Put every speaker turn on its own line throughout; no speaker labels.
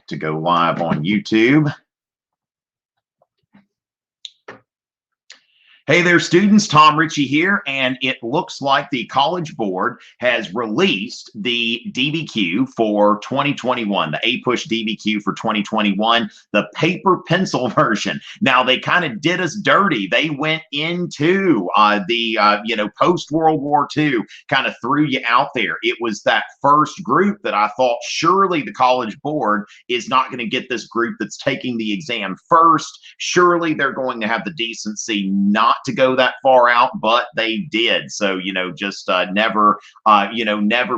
to go live on YouTube. Hey there, students. Tom Richey here, and it looks like the College Board has released the DBQ for 2021, the APUSH DBQ for 2021, the paper pencil version. Now, they kind of did us dirty. They went into the post-World War II, kind of threw you out there. It was that first group that I thought surely the College Board is not going to get this group that's taking the exam first. Surely they're going to have the decency not to go that far out, but they did. So, just never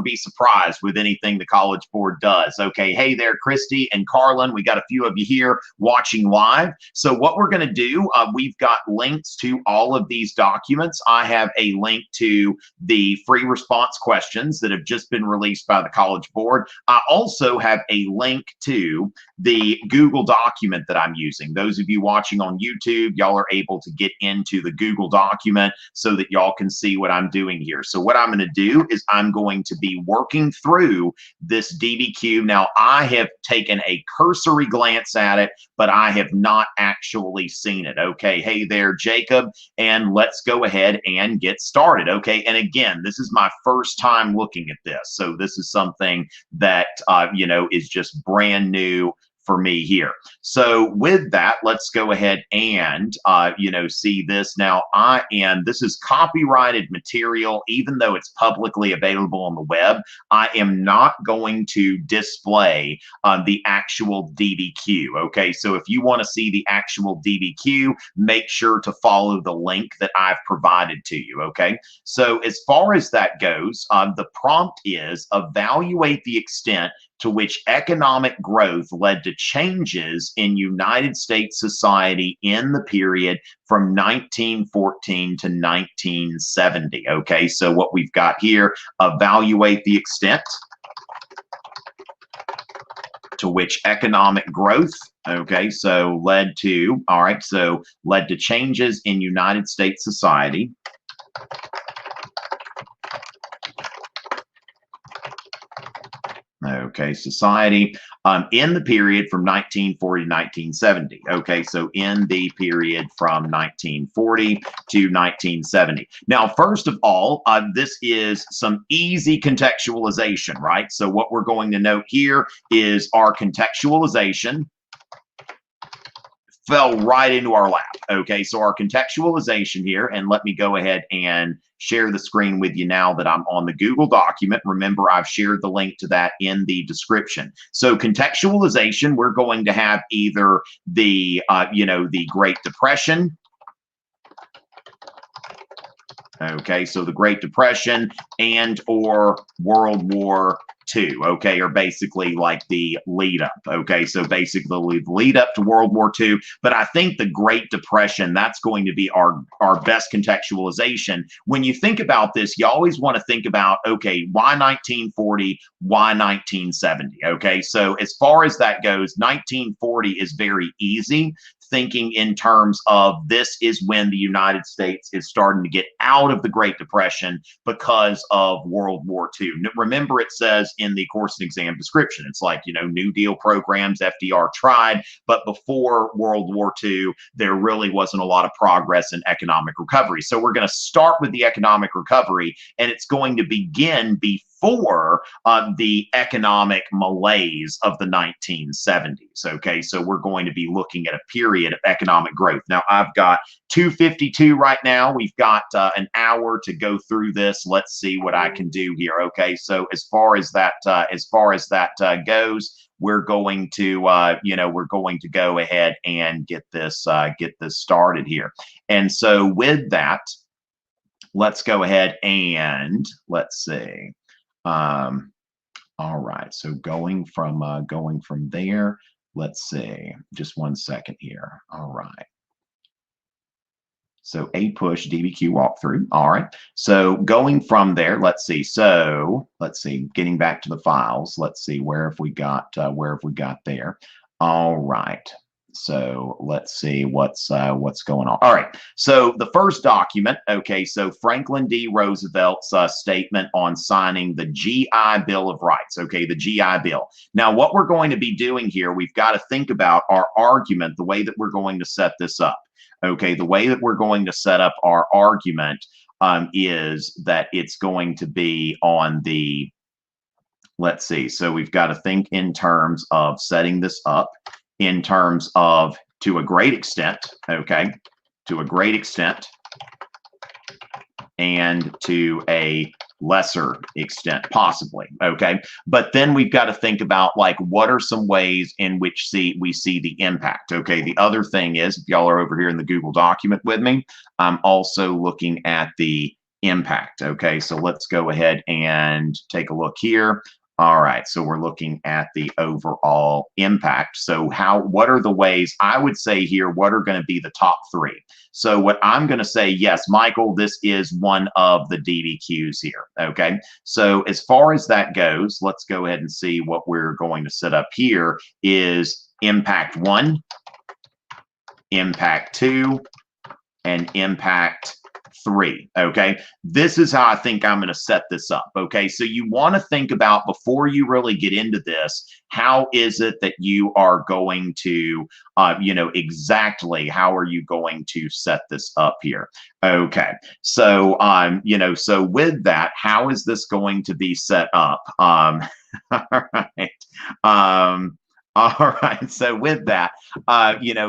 be surprised with anything the College Board does. Okay, hey there, Christy and Carlin. We got a few of you here watching live. So what we're going to do, we've got links to all of these documents. I have a link to the free response questions that have just been released by the College Board. I also have a link to the Google document that I'm using. Those of you watching on YouTube, y'all are able to get into the Google document so that y'all can see what I'm doing here. So what I'm going to do is I'm going to be working through this DBQ. Now, I have taken a cursory glance at it, but I have not actually seen it. Okay, hey there, Jacob, and let's go ahead and get started. Okay, and again, this is my first time looking at this, so this is something that is just brand new for me here. So with that, let's go ahead and, see this. Now, this is copyrighted material, even though it's publicly available on the web. I am not going to display the actual DBQ. Okay, so if you want to see the actual DBQ, make sure to follow the link that I've provided to you. Okay, so as far as that goes, the prompt is evaluate the extent to which economic growth led to changes in United States society in the period from 1914 to 1970. Okay, so what we've got here, evaluate the extent to which economic growth, okay, so led to changes in United States society. Okay, society in the period from 1940 to 1970. Okay, so in the period from 1940 to 1970. Now, first of all, this is some easy contextualization, right? So what we're going to note here is our contextualization fell right into our lap. Okay, so our contextualization here, and let me go ahead and share the screen with you now that I'm on the Google document. Remember, I've shared the link to that in the description. So contextualization, we're going to have either the, the Great Depression. Okay, so the Great Depression and or World War II, okay, or basically like the lead up. Okay, so basically the lead up to World War II. But I think the Great Depression, that's going to be our best contextualization. When you think about this, you always want to think about, okay, why 1940? Why 1970? Okay, so as far as that goes, 1940 is very easy, thinking in terms of this is when the United States is starting to get out of the Great Depression because of World War II. Remember, it says in the course and exam description, it's like, New Deal programs FDR tried, but before World War II, there really wasn't a lot of progress in economic recovery. So we're going to start with the economic recovery, and it's going to begin before the economic malaise of the 1970s. Okay, so we're going to be looking at a period of economic growth. Now, I've got 2:52 right now. We've got an hour to go through this. Let's see what I can do here. Okay, so as far as that goes, we're going to go ahead and get this started here. And so with that, let's go ahead and let's see. All right, so going from there, let's see, just one second here. All right. So APUSH DBQ walkthrough. All right. So going from there, let's see. So let's see, getting back to the files. Let's see, where have we got there? All right. So let's see what's going on. All right. So the first document, okay, so Franklin D. Roosevelt's statement on signing the GI Bill of Rights, okay, the GI Bill. Now, what we're going to be doing here, we've got to think about our argument, the way that we're going to set this up. Okay, the way that we're going to set up our argument is that it's going to be on the, let's see, so we've got to think in terms of setting this up in terms of, to a great extent, okay, to a great extent, and to a lesser extent, possibly, okay? But then we've got to think about, like, what are some ways in which we see the impact, okay? The other thing is, if y'all are over here in the Google document with me, I'm also looking at the impact, okay? So let's go ahead and take a look here. All right, so we're looking at the overall impact. So what are the ways, I would say here, what are going to be the top three? So what I'm going to say, yes, Michael, this is one of the DBQs here, okay? So as far as that goes, let's go ahead and see what we're going to set up here is impact 1, impact 2, and impact 3, okay? This is how I think I'm going to set this up, okay? So you want to think about, before you really get into this, how is it that you are going to, exactly how are you going to set this up here? Okay, so, so with that, how is this going to be set up? All right. All right, so with that,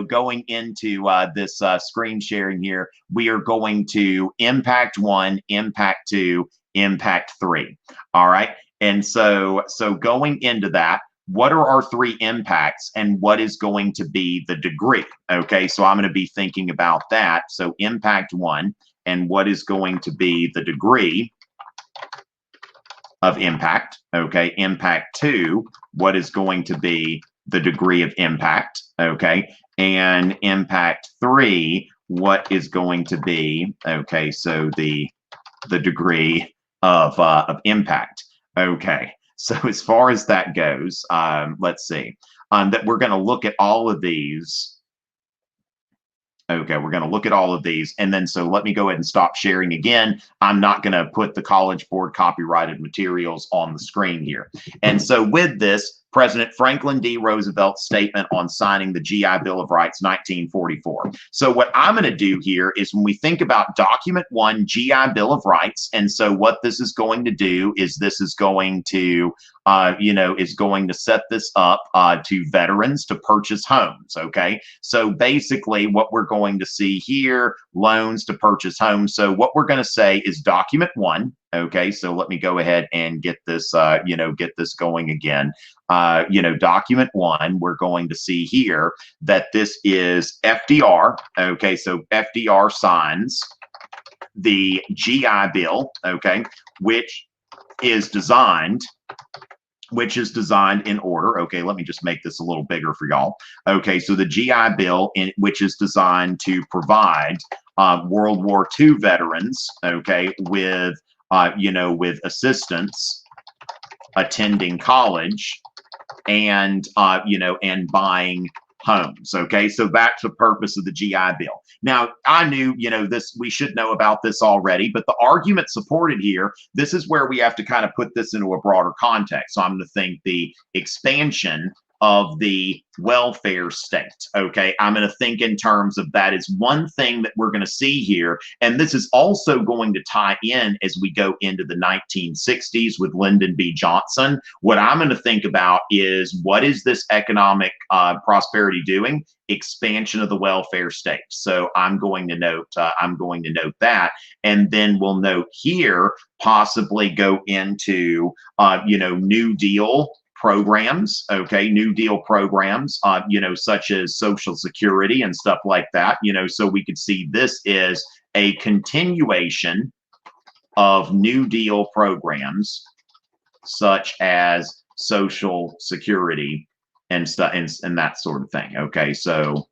going into this screen sharing here, we are going to impact 1, impact 2, impact 3. All right, and so going into that, what are our 3 impacts and what is going to be the degree? Okay, so I'm going to be thinking about that. So impact 1 and what is going to be the degree of impact? Okay, impact 2, what is going to be the degree of impact, okay, and impact 3, what is going to be, okay, so the degree of impact, okay. So as far as that goes, let's see, that we're going to look at all of these. Okay, we're going to look at all of these. And then, so let me go ahead and stop sharing again. I'm not going to put the College Board copyrighted materials on the screen here. And so with this, President Franklin D. Roosevelt's statement on signing the GI Bill of Rights, 1944. So what I'm going to do here is, when we think about document 1, GI Bill of Rights, and so what this is going to do is this is going to, is going to set this up to veterans to purchase homes, okay? So basically what we're going to see here, loans to purchase homes. So what we're going to say is document 1, okay? So let me go ahead and get this, get this going again. Document 1, we're going to see here that this is FDR, okay? So FDR signs the GI Bill, okay, which is designed in order. Okay, let me just make this a little bigger for y'all. Okay, so the GI Bill, which is designed to provide World War II veterans, okay, with with assistance attending college and and buying homes. Okay, so that's the purpose of the GI Bill. Now, I knew, this, we should know about this already, but the argument supported here, this is where we have to kind of put this into a broader context. So I'm going to think the expansion of the welfare state. Okay, I'm going to think in terms of that is one thing that we're going to see here. And this is also going to tie in as we go into the 1960s with Lyndon B. Johnson. What I'm going to think about is, what is this economic prosperity doing? Expansion of the welfare state. So I'm going to note that, and then we'll note here, possibly go into New Deal programs, okay, New Deal programs, such as Social Security and stuff like that, so we could see this is a continuation of New Deal programs, such as Social Security and stuff and that sort of thing. Okay, so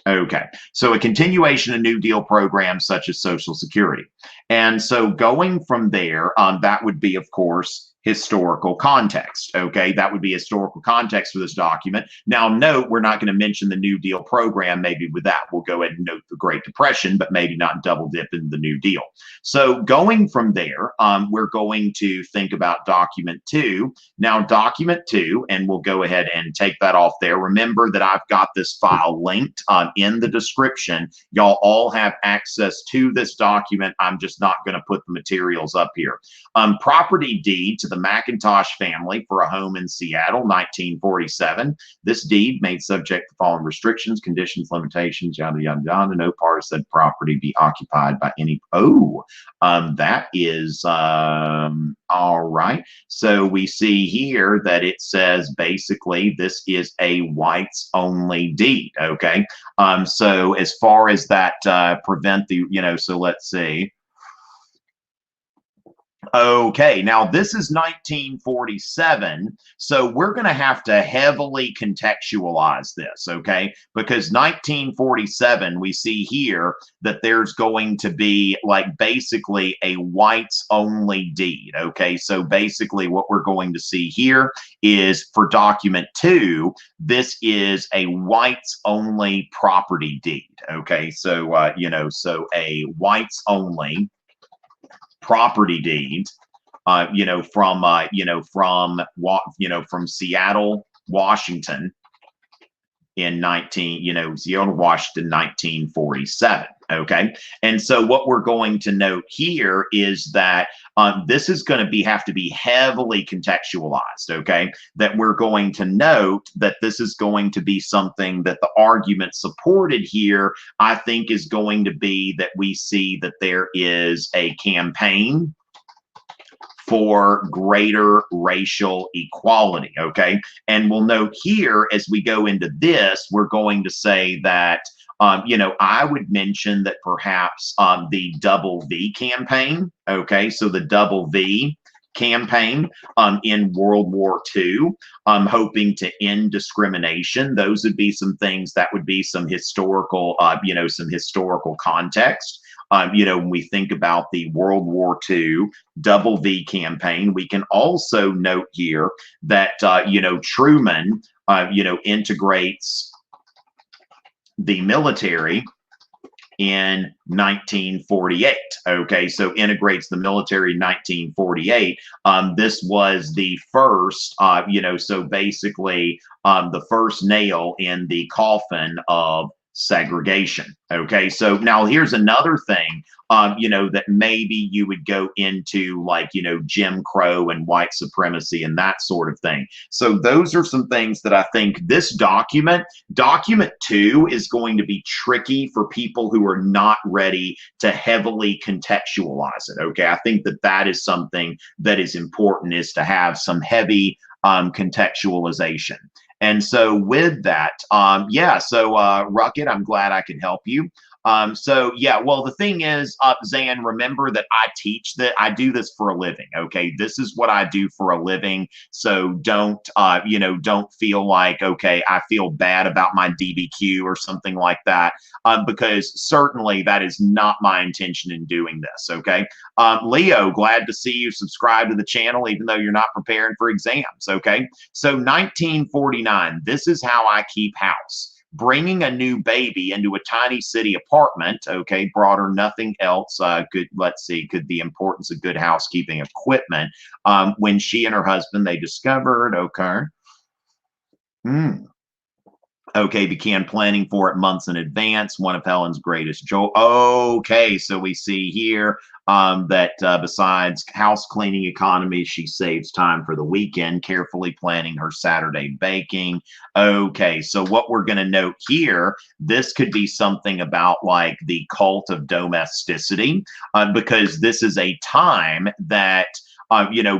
a continuation of New Deal programs such as Social Security. And so going from there, that would be, of course, historical context. Okay, that would be historical context for this document. Now, note, we're not going to mention the New Deal program. Maybe with that, we'll go ahead and note the Great Depression, but maybe not double dip into the New Deal. So going from there, we're going to think about document 2. Now, document 2, and we'll go ahead and take that off there. Remember that I've got this file linked in the description. Y'all all have access to this document. I'm just not going to put the materials up here. Property deed to the McIntosh family for a home in Seattle, 1947. This deed made subject to the following restrictions, conditions, limitations, yada, yada, yada. No part of said property be occupied by any. That is all right. So we see here that it says basically this is a whites only deed. Okay. So as far as that prevent the, so let's see. Okay, now this is 1947, so we're going to have to heavily contextualize this, okay? Because 1947, we see here that there's going to be like basically a whites-only deed, okay? So basically what we're going to see here is for document 2, this is a whites-only property deed, okay? So, so a whites-only property deed, from Seattle, Washington in Seattle, Washington, 1947. Okay, and so what we're going to note here is that this is going to have to be heavily contextualized. Okay, that we're going to note that this is going to be something that the argument supported here, I think, is going to be that we see that there is a campaign for greater racial equality, okay? And we'll note here as we go into this, we're going to say that, I would mention that perhaps the Double V campaign, okay? So the Double V campaign in World War II, hoping to end discrimination. Those would be some things that would be some historical, some historical context. When we think about the World War II Double V campaign, we can also note here that, Truman, integrates the military in 1948. Okay, so integrates the military in 1948. This was the first, so basically the first nail in the coffin of segregation. Okay, so now here's another thing, that maybe you would go into like, Jim Crow and white supremacy and that sort of thing. So those are some things that I think this document 2 is going to be tricky for people who are not ready to heavily contextualize it. Okay, I think that is something that is important, is to have some heavy contextualization. And so with that, Ruckett, I'm glad I could help you. Well, the thing is, Zan, remember that I do this for a living. Okay, this is what I do for a living. So don't feel like, okay, I feel bad about my DBQ or something like that, because certainly that is not my intention in doing this. Okay, Leo, glad to see you subscribe to the channel, even though you're not preparing for exams. Okay, so 1949, this is how I keep house. Bringing a new baby into a tiny city apartment, okay, brought her nothing else. Could the importance of good housekeeping equipment. When she and her husband, they discovered, okay, began planning for it months in advance. One of Helen's greatest joy. Okay, so we see here that besides house cleaning economy, she saves time for the weekend, carefully planning her Saturday baking. Okay, so what we're going to note here, this could be something about like the cult of domesticity, because this is a time that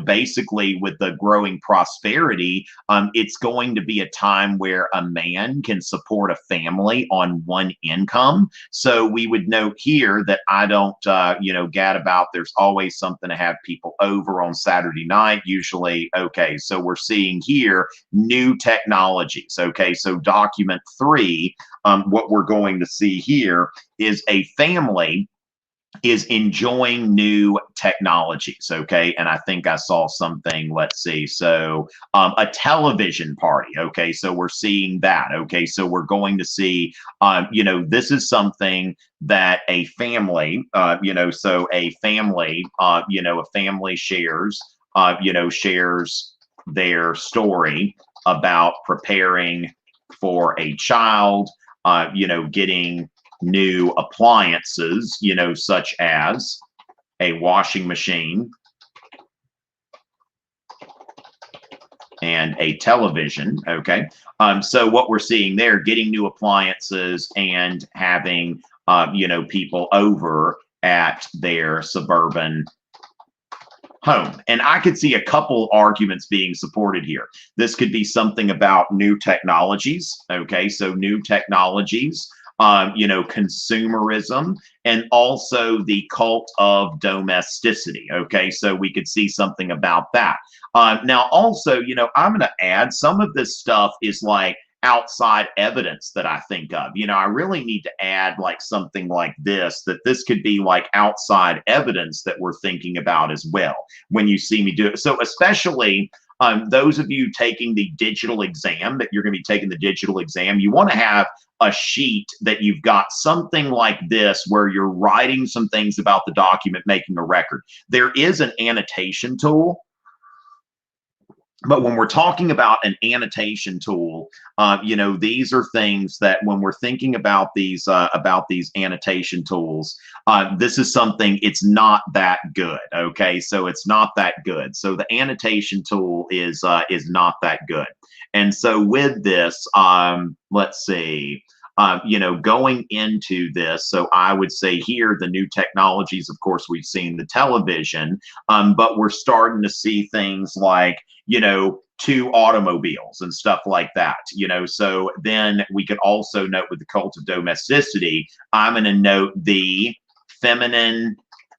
basically with the growing prosperity, it's going to be a time where a man can support a family on one income. So we would note here that I don't, gad about, there's always something to have people over on Saturday night, usually. Okay, so we're seeing here new technologies. Okay, so document 3, what we're going to see here is a family is enjoying new technologies. Okay. And I think I saw something, let's see. So a television party. Okay. So we're seeing that. Okay. So we're going to see, this is something that a family, so a family, a family shares, shares their story about preparing for a child, getting new appliances, such as a washing machine and a television. Okay. So what we're seeing there, getting new appliances and having, people over at their suburban home. And I could see a couple arguments being supported here. This could be something about new technologies. Okay. So new technologies, consumerism, and also the cult of domesticity. Okay, so we could see something about that. Now, also, I'm going to add some of this stuff is like outside evidence that I think of. I really need to add like something like this, that this could be like outside evidence that we're thinking about as well when you see me do it. So especially those of you taking the digital exam, that you're going to be taking the digital exam, you want to have a sheet that you've got something like this where you're writing some things about the document, making a record. There is an annotation tool. But when we're talking about an annotation tool, these are things that when we're thinking about these annotation tools, this is something, it's not that good. Okay, so it's not that good. So the annotation tool is not that good. And so with this, let's see. Going into this, so I would say here, the new technologies, of course, we've seen the television, but we're starting to see things like, two automobiles and stuff like that, so then we could also note with the cult of domesticity, I'm going to note the feminine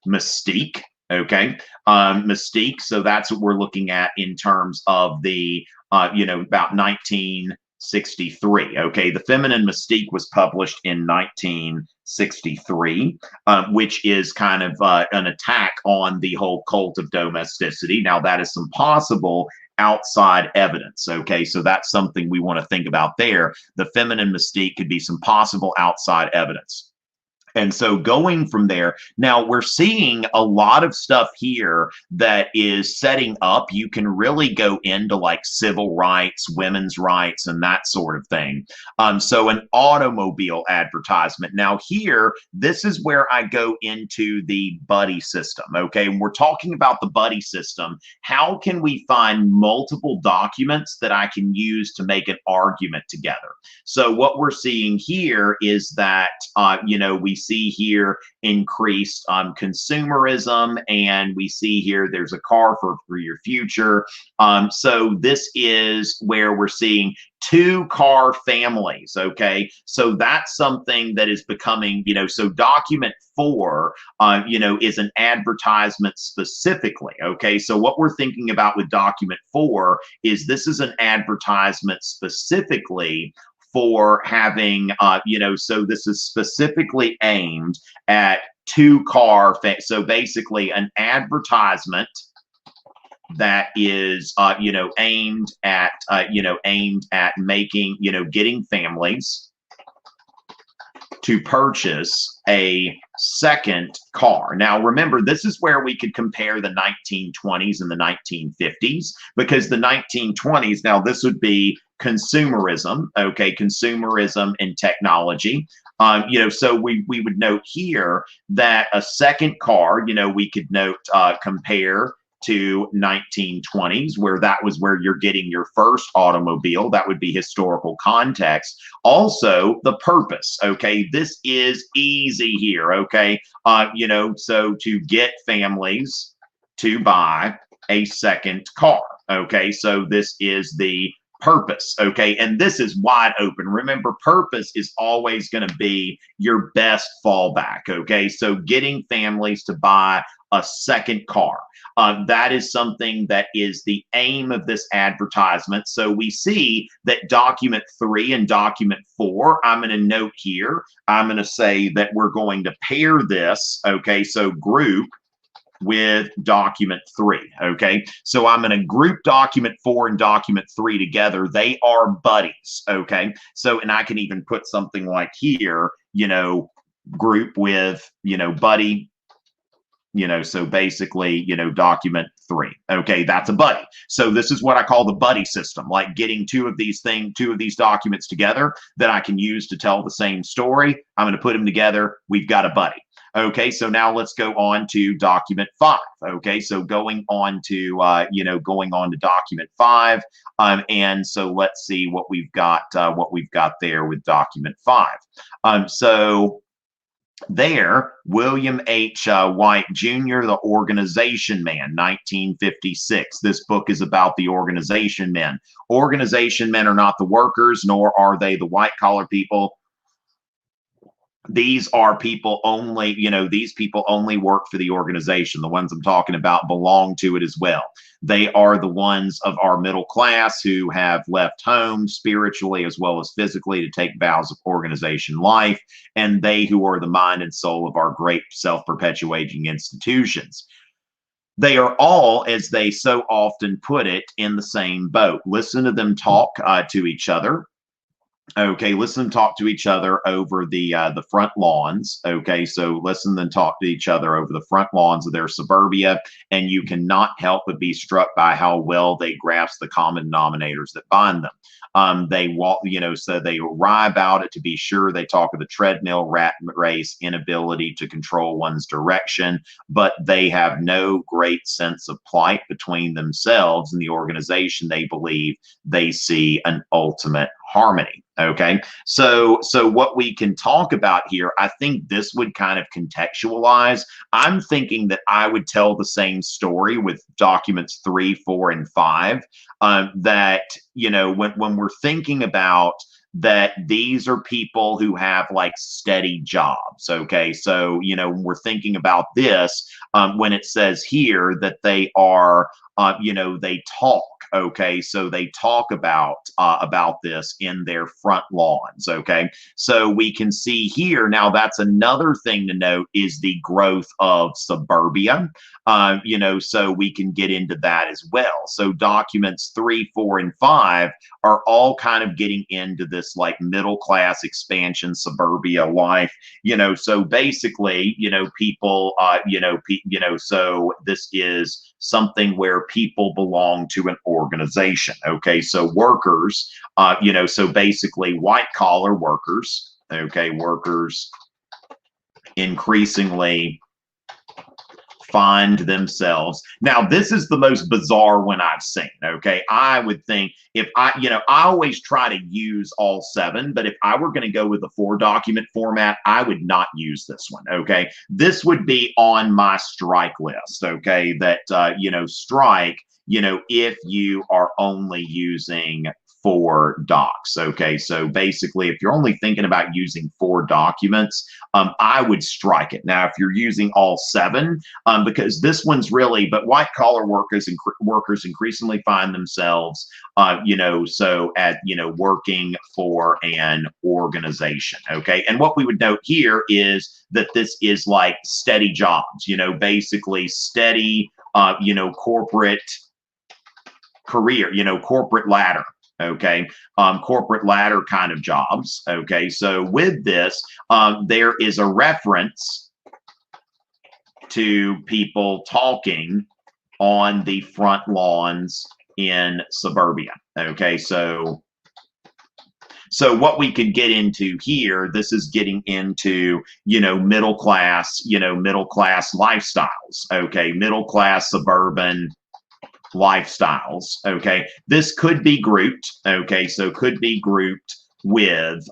mystique. Okay. Mystique. So that's what we're looking at in terms of the, about 1963. Okay. The Feminine Mystique was published in 1963, which is kind of an attack on the whole cult of domesticity. Now, that is some possible outside evidence. Okay. So that's something we want to think about there. The Feminine Mystique could be some possible outside evidence. And so going from there, now we're seeing a lot of stuff here that is setting up. You can really go into like civil rights, women's rights, and that sort of thing. So an automobile advertisement. Now here, this is where I go into the buddy system. Okay, and we're talking about the buddy system. How can we find multiple documents that I can use to make an argument together? So what we're seeing here is that, we see here increased consumerism, and we see here there's a car for your future. So this is where we're seeing 2-car families. Okay, so that's something that is becoming, so document 4, is an advertisement specifically. Okay, so what we're thinking about with document 4 is this is an advertisement specifically for having, so this is specifically aimed at 2-car. So basically an advertisement that is, aimed at making, getting families to purchase a second car. Now, remember, this is where we could compare the 1920s and the 1950s, because the 1920s, now this would be consumerism, okay, consumerism and technology. So we would note here that a second car, we could note, compare to 1920s, where that was where you're getting your first automobile. That would be historical context. Also, the purpose. Okay, this is easy here. Okay, so to get families to buy a second car. Okay, so this is the purpose. Okay, and this is wide open. Remember, purpose is always going to be your best fallback. Okay, so getting families to buy a second car. That is something that is the aim of this advertisement. So we see that document 3 and document 4, I'm going to note here, I'm going to say that we're going to pair this, okay, so group with document 3, okay? So I'm going to group document 4 and document 3 together. They are buddies, okay? So, and I can even put something like here, you know, group with, you know, buddy, you know, so basically, you know, document 3. Okay, that's a buddy. So this is what I call the buddy system, like getting two of these documents together that I can use to tell the same story. I'm going to put them together. We've got a buddy. Okay, so now let's go on to document 5. Okay, so going on to going on to document 5, and so let's see what we've got there with document 5. So there, William H. White Jr., the Organization Man, 1956. This book is about the organization men. Organization men are not the workers, nor are they the white-collar people. These are people only, you know, these people only work for the organization. The ones I'm talking about belong to it as well. They are the ones of our middle class who have left home spiritually as well as physically to take vows of organization life, and they who are the mind and soul of our great self-perpetuating institutions. They are all, as they so often put it, in the same boat. Listen to them talk to each other. Okay, listen and talk to each other over the front lawns. Okay, so listen and talk to each other over the front lawns of their suburbia, and you cannot help but be struck by how well they grasp the common denominators that bind them. They walk, you know, so they arrive about it. To be sure, they talk of the treadmill, rat race, inability to control one's direction, but they have no great sense of plight between themselves and the organization. They believe they see an ultimate harmony. Okay, so what we can talk about here, I think this would kind of contextualize. I'm thinking that I would tell the same story with documents 3, 4, and 5. That, you know, when we're thinking about that, these are people who have like steady jobs. Okay, so, you know, when we're thinking about this, when it says here that they are, you know, they talk. Okay, so they talk about this in their front lawns. Okay, so we can see here now. That's another thing to note is the growth of suburbia. You know, so we can get into that as well. So documents 3, 4, and 5 are all kind of getting into this like middle class expansion suburbia life. You know, so basically, you know, people, so this is something where people belong to an organization. Okay, so workers, you know, so basically white collar workers. Okay, workers increasingly find themselves. Now, this is the most bizarre one I've seen. Okay, I would think if I always try to use all 7, but if I were going to go with the 4 document format, I would not use this one. Okay, this would be on my strike list. Okay, that strike, you know, if you are only using 4 docs. Okay, so basically, if you're only thinking about using 4 documents, I would strike it. Now, if you're using all 7, because this one's really, but white collar workers increasingly find themselves, working for an organization. Okay, and what we would note here is that this is like steady jobs. You know, basically steady, corporate career. You know, corporate ladder. Okay, corporate ladder kind of jobs. Okay, so with this, there is a reference to people talking on the front lawns in suburbia. Okay, so what we could get into here, this is getting into, middle class lifestyles. Okay, middle class suburban lifestyles. Okay, this could be grouped. Okay, so could be grouped with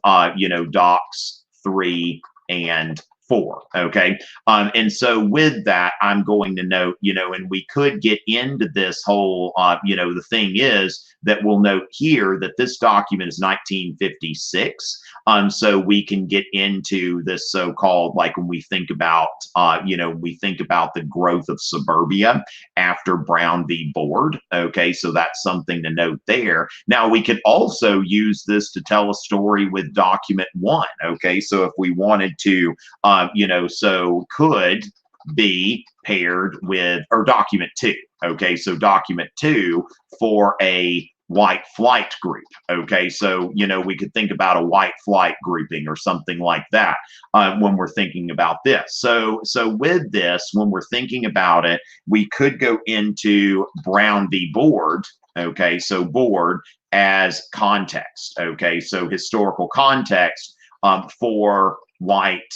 docs 3 and 4. Okay. And so with that, I'm going to note, and we could get into this whole, the thing is that we'll note here that this document is 1956. So we can get into this so-called, like when we think about, the growth of suburbia after Brown v. Board. Okay, so that's something to note there. Now we could also use this to tell a story with document 1. Okay, so if we wanted to, so could be paired with, or document 2. Okay, so document 2 for a white flight group. Okay, so we could think about a white flight grouping or something like that when we're thinking about this. So with this, when we're thinking about it, we could go into Brown v. Board. Okay, so Board as context. Okay, so historical context for white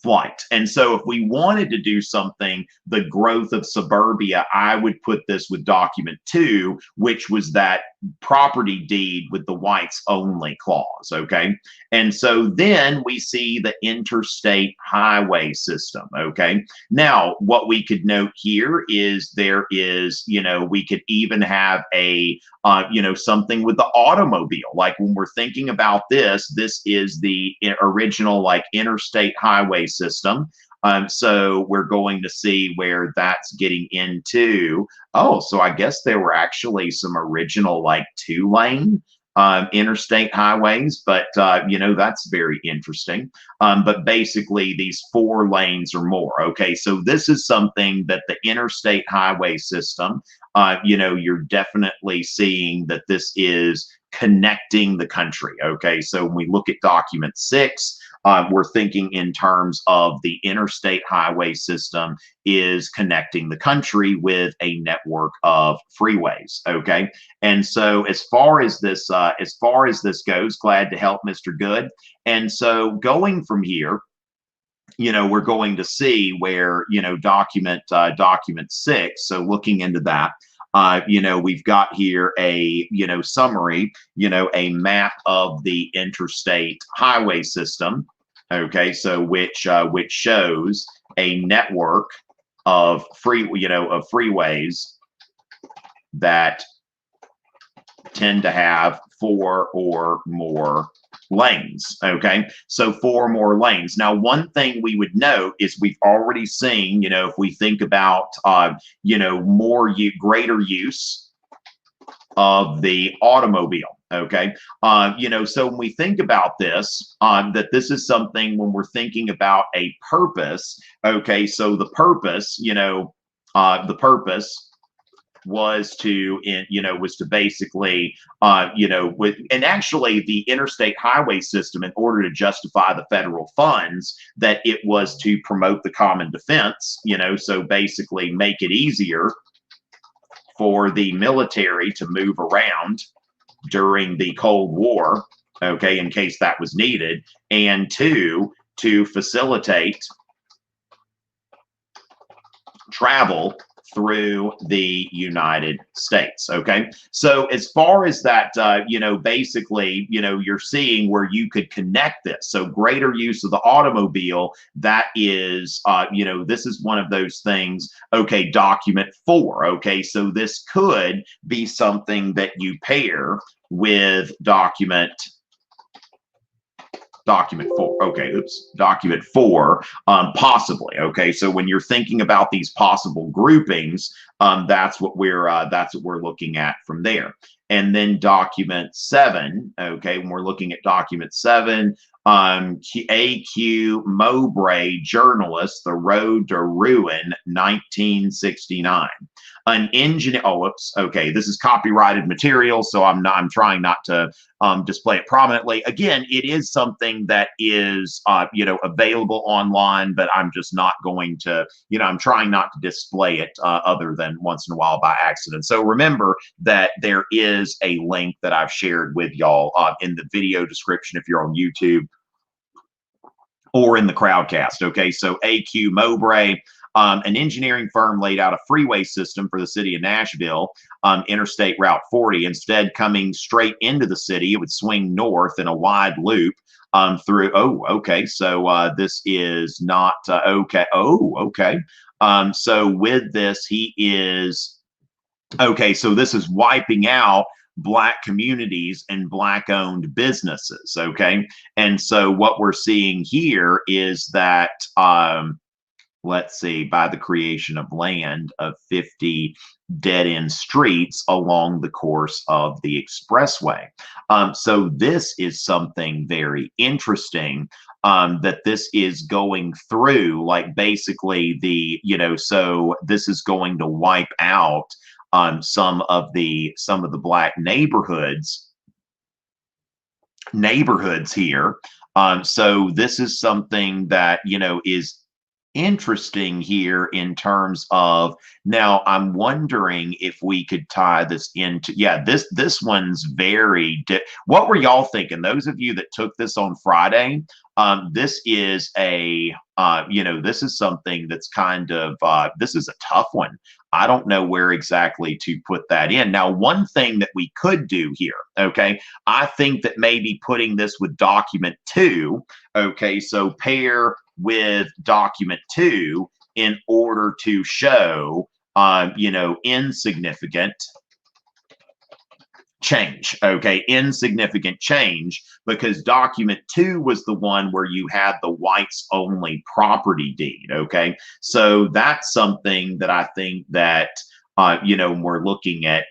flight. And so if we wanted to do something, the growth of suburbia, I would put this with document 2, which was that property deed with the whites only clause. Okay. And so then we see the interstate highway system. Okay. Now, what we could note here is there is, we could even have a, something with the automobile. Like when we're thinking about this is the original like interstate highway system. So we're going to see where that's getting into. Oh, so I guess there were actually some original like 2-lane interstate highways, but that's very interesting. But basically these 4 lanes or more. Okay, so this is something that the interstate highway system, you're definitely seeing that this is connecting the country. Okay, so when we look at document 6, we're thinking in terms of the interstate highway system is connecting the country with a network of freeways. Okay, and so as far as this goes, glad to help, Mr. Good. And so going from here, we're going to see where document 6. So looking into that. We've got here a, summary, a map of the interstate highway system. Okay, so which shows a network of freeways that tend to have 4 or more lanes. Okay, so 4 more lanes. Now, one thing we would note is we've already seen, if we think about, greater use of the automobile. Okay, so when we think about this, that this is something when we're thinking about a purpose. Okay, so the purpose, was to basically and actually the interstate highway system, in order to justify the federal funds, that it was to promote the common defense, so basically make it easier for the military to move around during the Cold War, okay, in case that was needed, and to facilitate travel through the United States. Okay, so as far as that, basically, you're seeing where you could connect this. So greater use of the automobile, that is, this is one of those things. Okay, document 4. Okay, so this could be something that you pair with document 4. Okay, oops, document 4, possibly. Okay, so when you're thinking about these possible groupings, that's what we're looking at from there. And then document 7. Okay, when we're looking at document 7, A.Q. Mowbray, journalist, The Road to Ruin, 1969. An engineer. Oh, oops. Okay, this is copyrighted material, so I'm trying not to display it prominently. Again, it is something that is available online, but I'm just not going to. I'm trying not to display it other than once in a while by accident. So remember that there is a link that I've shared with y'all in the video description if you're on YouTube or in the crowdcast. Okay, so A.Q. Mowbray. An engineering firm laid out a freeway system for the city of Nashville. Interstate Route 40. Instead, coming straight into the city, it would swing north in a wide loop through. Oh, okay. So this is not okay. Oh, okay. So with this, he is okay. So this is wiping out Black communities and Black owned businesses. Okay. And so what we're seeing here is that, let's see, by the creation of land of 50 dead end streets along the course of the expressway. So this is something very interesting. That this is going through, like basically the, so this is going to wipe out some of the Black neighborhoods here. So this is something that is interesting here in terms of, now I'm wondering if we could tie this into, this one's very what were y'all thinking, those of you that took this on Friday? This is a this is something that's kind of this is a tough one. I don't know where exactly to put that in. Now, one thing that we could do here, okay, I think that maybe putting this with document 2, okay, so pair with document 2 in order to show, insignificant change, okay, insignificant change, because document 2 was the one where you had the whites only property deed, okay? So that's something that I think that when we're looking at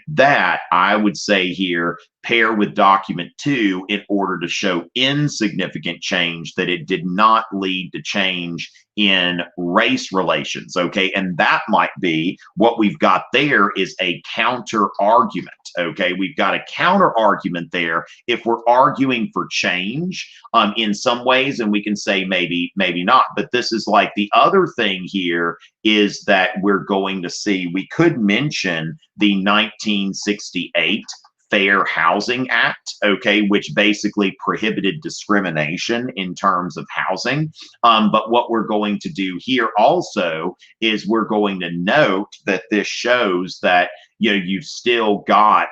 that, I would say here, pair with document 2 in order to show insignificant change, that it did not lead to change in race relations, okay? And that might be what we've got there, is a counter argument, okay? We've got a counter argument there if we're arguing for change in some ways, and we can say maybe not. But this is like the other thing here is that we're going to see, we could mention the 1968 Fair Housing Act, okay, which basically prohibited discrimination in terms of housing. But what we're going to do here also is we're going to note that this shows that, you've still got,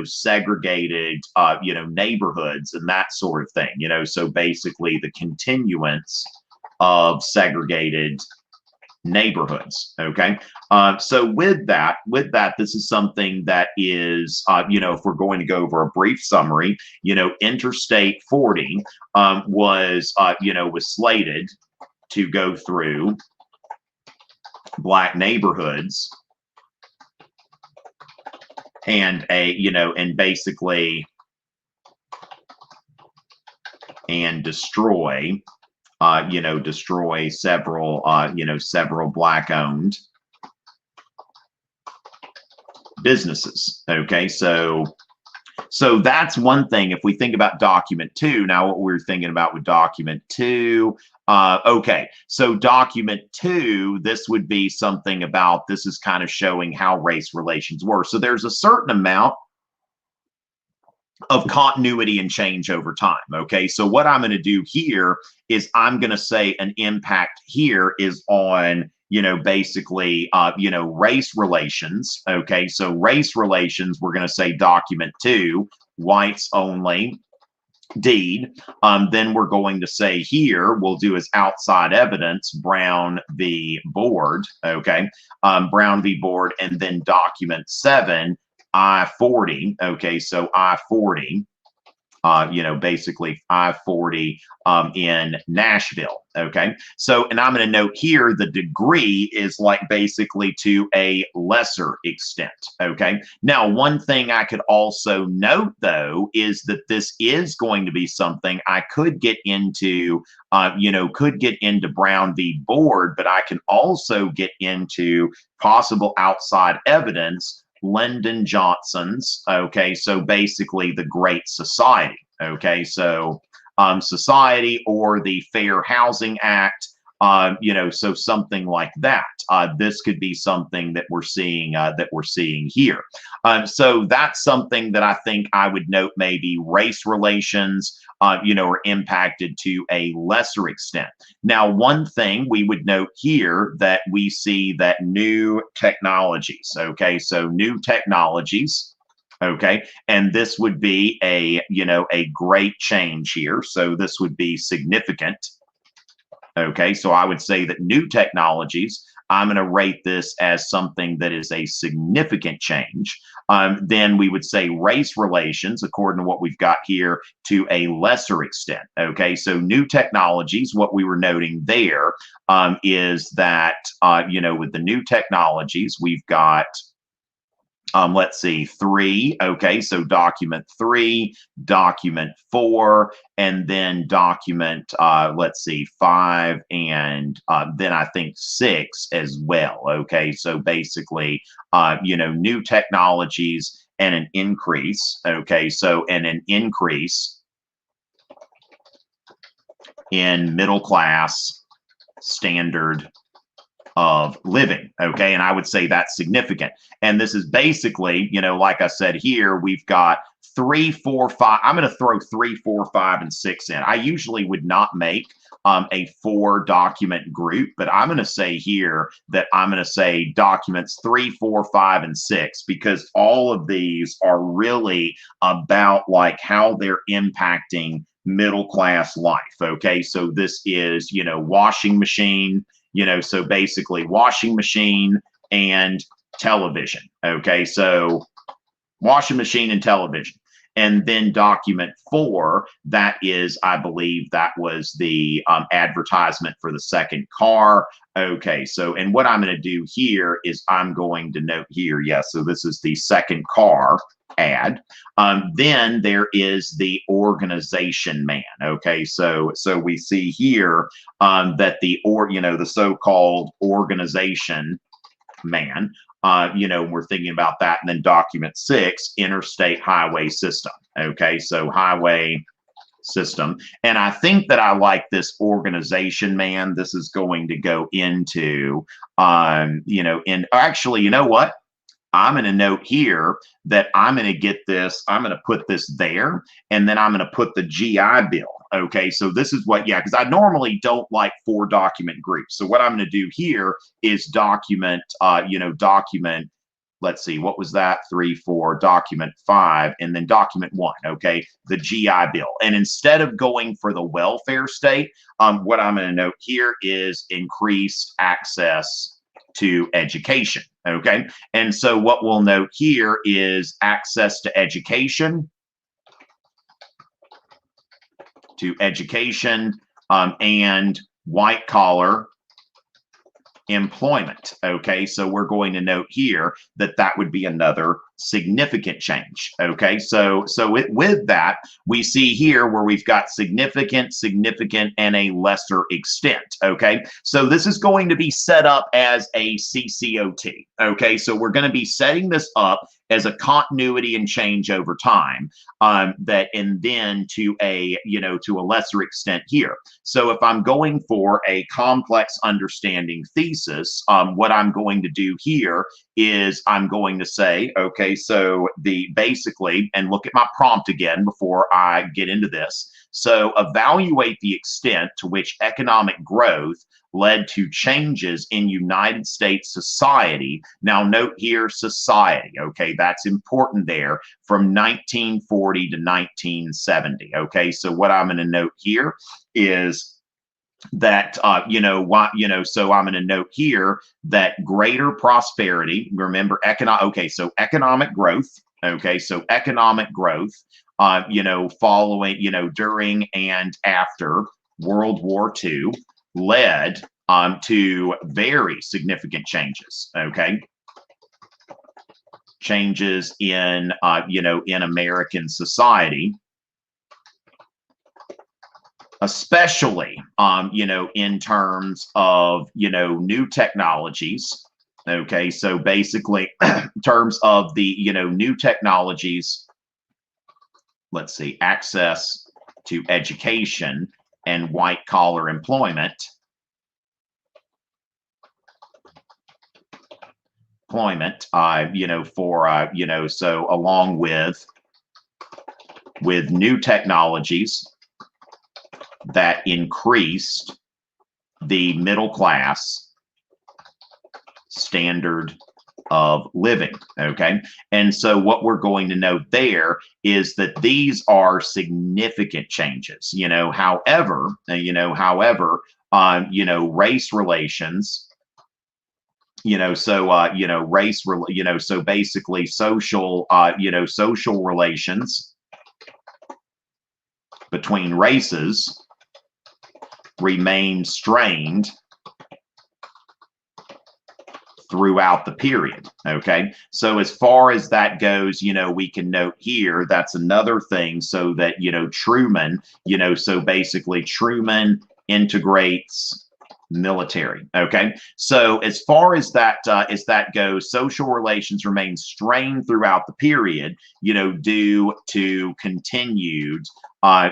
segregated, neighborhoods and that sort of thing, so basically the continuance of segregated neighborhoods. Okay. So with that, this is something that is, if we're going to go over a brief summary, Interstate 40 was slated to go through Black neighborhoods and basically destroy destroy several Black-owned businesses. Okay, so that's one thing. If we think about document 2, now what we're thinking about with document 2, okay, so document 2, this would be something about, this is kind of showing how race relations were. So there's a certain amount of continuity and change over time. Okay, so what I'm going to do here is I'm going to say an impact here is on, basically, race relations. Okay, so race relations, we're going to say document 2, whites only deed. Then we're going to say here, we'll do as outside evidence, Brown v. Board. Okay, Brown v. Board, and then document 7, I-40, okay, so I-40, basically I-40 in Nashville, okay? So, and I'm going to note here, the degree is like basically to a lesser extent, okay? Now, one thing I could also note, though, is that this is going to be something I could get into, Brown v. Board, but I can also get into possible outside evidence, Lyndon Johnson's, okay, so basically the Great Society, okay, so society or the Fair Housing Act, So something like that. This could be something that we're seeing here. So that's something that I think I would note. Maybe race relations, are impacted to a lesser extent. Now, one thing we would note here that we see that new technologies. Okay, so new technologies. Okay, and this would be a great change here. So this would be significant. Okay, so I would say that new technologies, I'm going to rate this as something that is a significant change. Then we would say race relations, according to what we've got here, to a lesser extent. Okay, so new technologies, what we were noting there is that, with the new technologies, we've got let's see, 3. Okay, so document 3, document 4, and then document, let's see, 5, and then I think 6 as well. Okay, so basically, new technologies and an increase. Okay, so and an increase in middle class standard of living. Okay, and I would say that's significant. And this is basically, like I said here, we've got 3, 4, 5. I'm going to throw 3, 4, 5, and 6 in. I usually would not make a 4 document group, but I'm going to say here that I'm going to say documents 3, 4, 5, and 6, because all of these are really about like how they're impacting middle class life. Okay, so this is, washing machine, so basically washing machine and television. Okay, so washing machine and television. And then document 4, that is, I believe that was the advertisement for the second car. Okay, so, and what I'm going to do here is I'm going to note here, so this is the second car ad. Then there is the organization man. Okay, so we see here that the so-called organization man. We're thinking about that. And then document 6, interstate highway system. Okay, so highway system. And I think that I like this organization man. This is going to go into, and actually, you know what? I'm going to note here that I'm going to get this, I'm going to put this there, and then I'm going to put the GI Bill. Okay, so this is what, because I normally don't like 4 document groups. So what I'm going to do here is document, let's see, what was that? 3, 4, document 5, and then document 1, okay, the GI Bill. And instead of going for the welfare state, what I'm going to note here is increased access to education. Okay, and so what we'll note here is access to education, and white collar employment. Okay, so we're going to note here that that would be another significant change. Okay, so with that, we see here where we've got significant, and a lesser extent. Okay, so this is going to be set up as a CCOT. Okay, so we're going to be setting this up as a continuity and change over time, and then to a lesser extent here. So if I'm going for a complex understanding thesis, what I'm going to do here is I'm going to say, okay, so basically, and look at my prompt again before I get into this. So evaluate the extent to which economic growth led to changes in United States society. Now note here, society, okay, that's important there, from 1940 to 1970. Okay, so what I'm going to note here is that so I'm going to note here that greater prosperity, remember so economic growth. Okay, so economic growth following during and after World War II led to very significant changes. Okay, changes in in American society, especially in terms of new technologies. Okay, so basically in terms of the new technologies, let's see, access to education and white collar employment, employment, so along with new technologies that increased the middle class standard of living. Okay. And so what we're going to note there is that these are significant changes, however, race relations, so basically social, social relations between races remain strained throughout the period. Okay. So as far as that goes, we can note here, that's another thing, so that, Truman, so basically Truman integrates military. Okay. So as far as that goes, social relations remain strained throughout the period, due to continued, I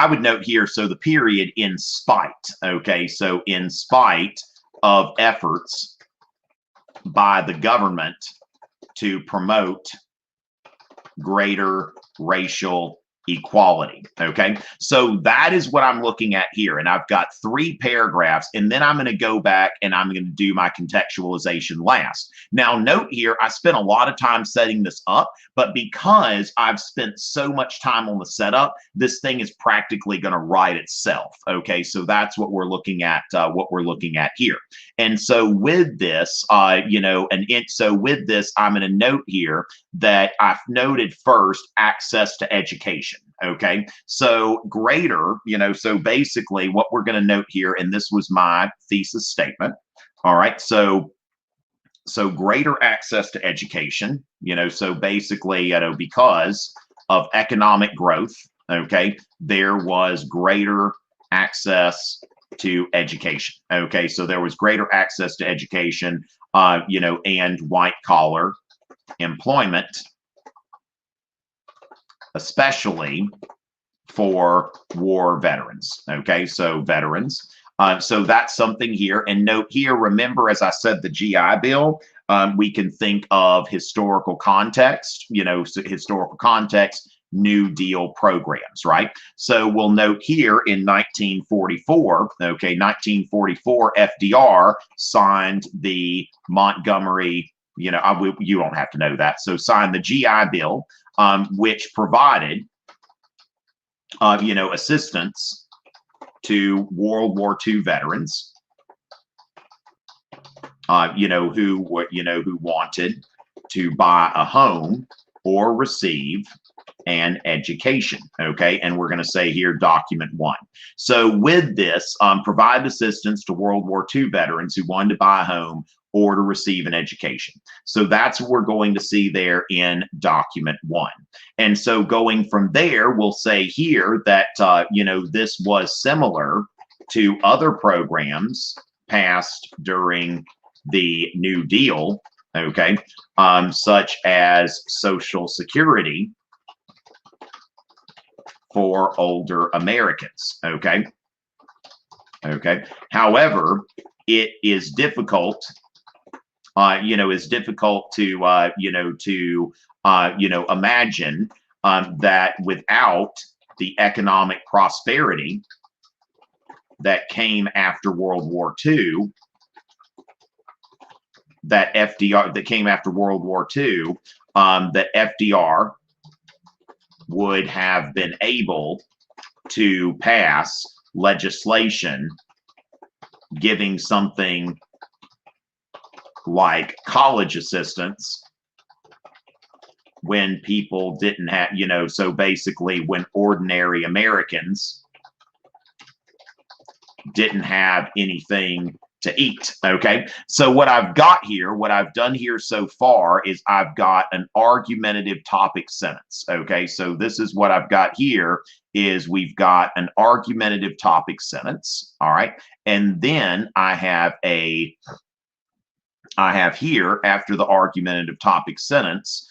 would note here, so the period in spite, okay, so in spite of efforts by the government to promote greater racial equality. Okay, so that is what I'm looking at here, and I've got 3 paragraphs, and then I'm going to go back and I'm going to do my contextualization last. Now note here, I spent a lot of time setting this up, but because I've spent so much time on the setup, this thing is practically going to write itself. Okay, so that's what we're looking at, here. And so with this, so with this, I'm going to note here that I've noted first access to education. Okay, so greater, so basically what we're going to note here, and this was my thesis statement. All right, so greater access to education, so basically, because of economic growth, okay, there was greater access to education. Okay, so there was greater access to education, and white collar employment, especially for war veterans. Okay, so veterans. So that's something here. And note here, remember, as I said, the GI Bill, we can think of historical context, so historical context, New Deal programs, right? So we'll note here in 1944, okay, 1944, FDR signed the Montgomery, you don't have to know that. So signed the GI Bill, which provided, assistance to World War II veterans, who wanted to buy a home or receive an education. Okay, and we're going to say here, document 1. So with this, provide assistance to World War II veterans who wanted to buy a home or to receive an education. So that's what we're going to see there in document 1. And so going from there, we'll say here that, this was similar to other programs passed during the New Deal, okay, such as Social Security for older Americans. Okay. Okay. However, it is difficult, to imagine that without the economic prosperity that came after World War II, that FDR would have been able to pass legislation giving something like college assistance when people didn't have, so basically when ordinary Americans didn't have anything to eat. Okay, so what I've got here, what I've done here so far is I've got an argumentative topic sentence. Okay, so this is what I've got here, is we've got an argumentative topic sentence. All right, and then I have here, after the argumentative topic sentence,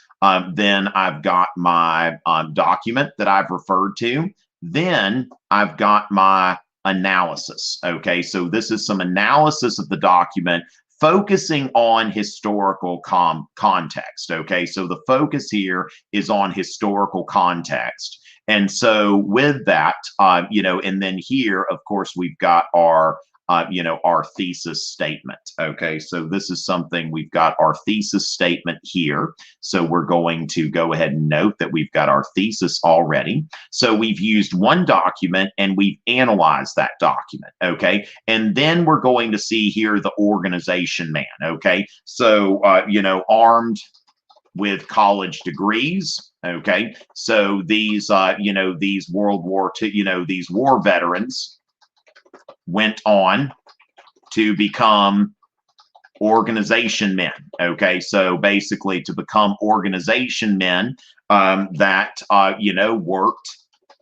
then I've got my document that I've referred to. Then I've got my analysis. Okay, so this is some analysis of the document focusing on historical context. Okay, so the focus here is on historical context. And so with that, and then here, of course, we've got our our thesis statement. Okay, so this is something, we've got our thesis statement here. So we're going to go ahead and note that we've got our thesis already. So we've used one document and we've analyzed that document. Okay, and then we're going to see here the organization man. Okay, so, armed with college degrees. Okay, so these, these World War II, these war veterans went on to become organization men. Okay, so basically to become organization men that worked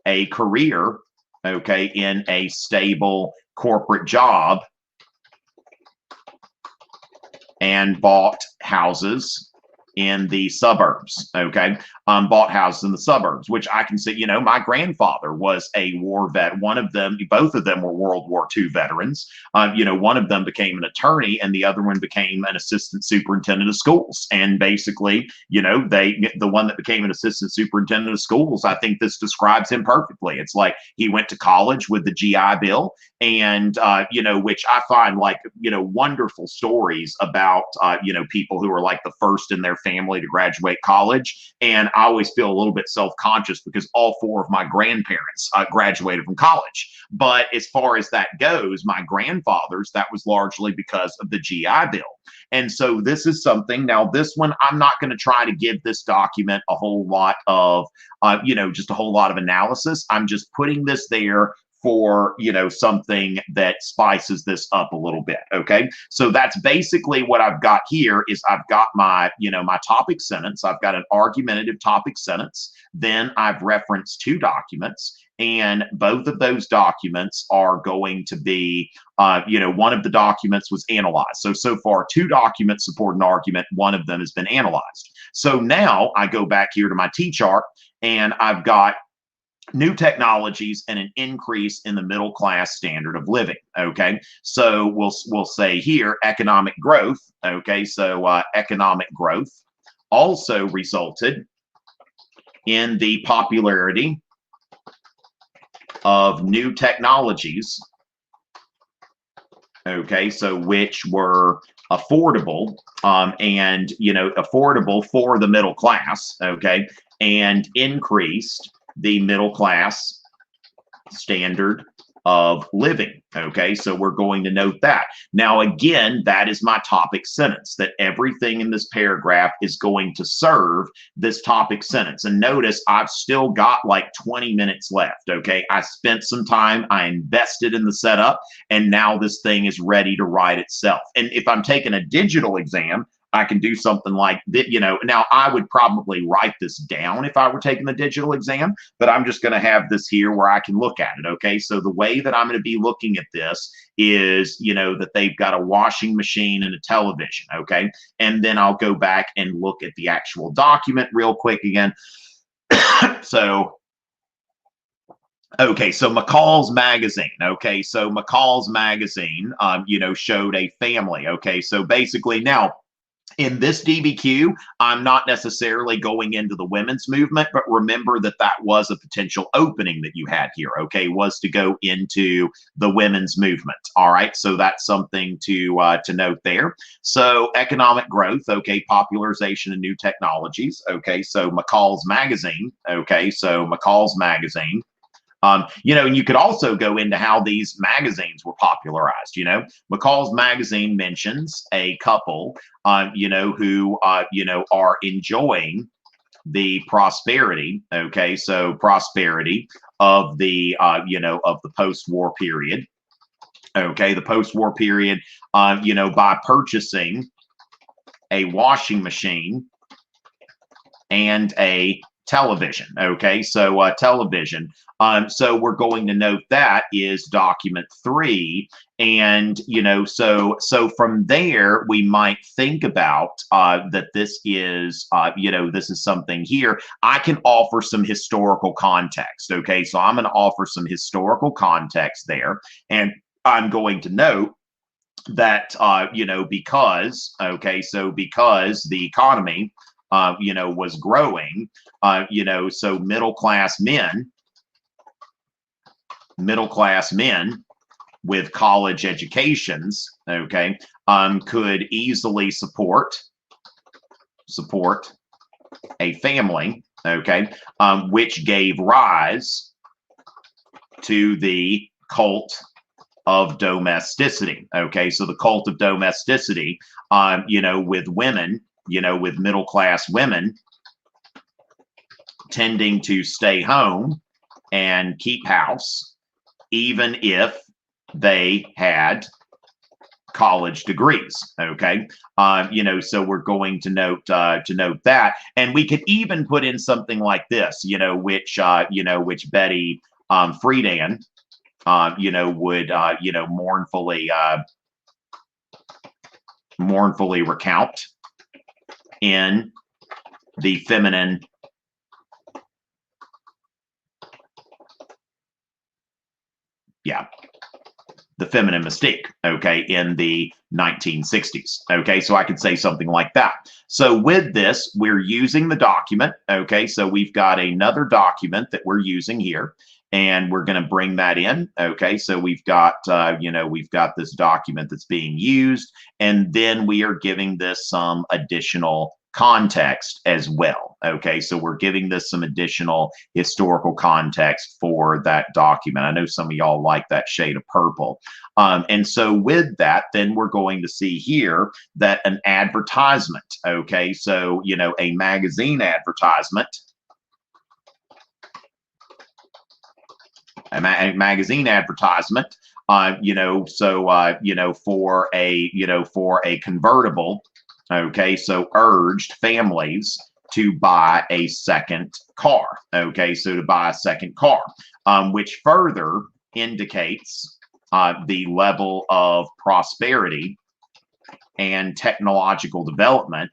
a career, okay, in a stable corporate job and bought houses in the suburbs. Okay, bought houses in the suburbs, which I can see, my grandfather was a war vet. One of them, both of them were World War II veterans. One of them became an attorney and the other one became an assistant superintendent of schools. And basically, the one that became an assistant superintendent of schools, I think this describes him perfectly. It's like he went to college with the GI Bill, and which I find like wonderful stories about people who are like the first in their family to graduate college. And I always feel a little bit self-conscious because all four of my grandparents graduated from college. But as far as that goes, my grandfather's, that was largely because of the GI Bill. And so this is something, now this one, I'm not going to try to give this document a whole lot of, just a whole lot of analysis. I'm just putting this there for, something that spices this up a little bit. Okay, so that's basically what I've got here. Is I've got my, my topic sentence. I've got an argumentative topic sentence. Then I've referenced two documents, and both of those documents are going to be, one of the documents was analyzed. So far, two documents support an argument. One of them has been analyzed. So now I go back here to my T-chart, and I've got new technologies and an increase in the middle class standard of living. Okay, so we'll say here economic growth. Okay, so economic growth also resulted in the popularity of new technologies. Okay, so which were affordable and affordable for the middle class. Okay, and increased the middle class standard of living. Okay, so we're going to note that. Now, again, that is my topic sentence, that everything in this paragraph is going to serve this topic sentence. And notice I've still got like 20 minutes left. Okay, I spent some time, I invested in the setup, and now this thing is ready to write itself. And if I'm taking a digital exam, I can do something like that, now I would probably write this down if I were taking the digital exam, but I'm just going to have this here where I can look at it. Okay, so the way that I'm going to be looking at this is, that they've got a washing machine and a television. Okay, and then I'll go back and look at the actual document real quick again. So okay, so McCall's magazine. Okay, so McCall's magazine, showed a family. Okay, so basically now, in this DBQ, I'm not necessarily going into the women's movement, but remember that that was a potential opening that you had here, okay, was to go into the women's movement. All right, so that's something to note there. So economic growth, okay, popularization of new technologies, okay, so McCall's magazine, okay, so McCall's magazine. And you could also go into how these magazines were popularized. McCall's magazine mentions a couple, who, are enjoying the prosperity. Okay, so prosperity of the, of the post-war period. Okay, the post-war period, by purchasing a washing machine and a television. Okay, so television. So we're going to note that is document 3, and so from there we might think about that this is this is something here. I can offer some historical context. Okay, so I'm going to offer some historical context there, and I'm going to note that because because the economy was growing, so middle class men with college educations, okay, could easily support a family, okay, which gave rise to the cult of domesticity. Okay, so the cult of domesticity, with women, with middle class women tending to stay home and keep house, even if they had college degrees. Okay, so we're going to note that, and we could even put in something like this, which Betty Friedan would mournfully recount in the feminine mystique, okay, in the 1960s. Okay, so I could say something like that. So with this, we're using the document. Okay, so we've got another document that we're using here, and we're going to bring that in. Okay, so we've got we've got this document that's being used, and then we are giving this some additional context as well. Okay, so we're giving this some additional historical context for that document. I know some of y'all like that shade of purple. And so with that, then we're going to see here that an advertisement, okay, so a magazine advertisement, magazine advertisement, for a convertible, okay, so urged families to buy a second car. Okay, so to buy a second car, which further indicates the level of prosperity and technological development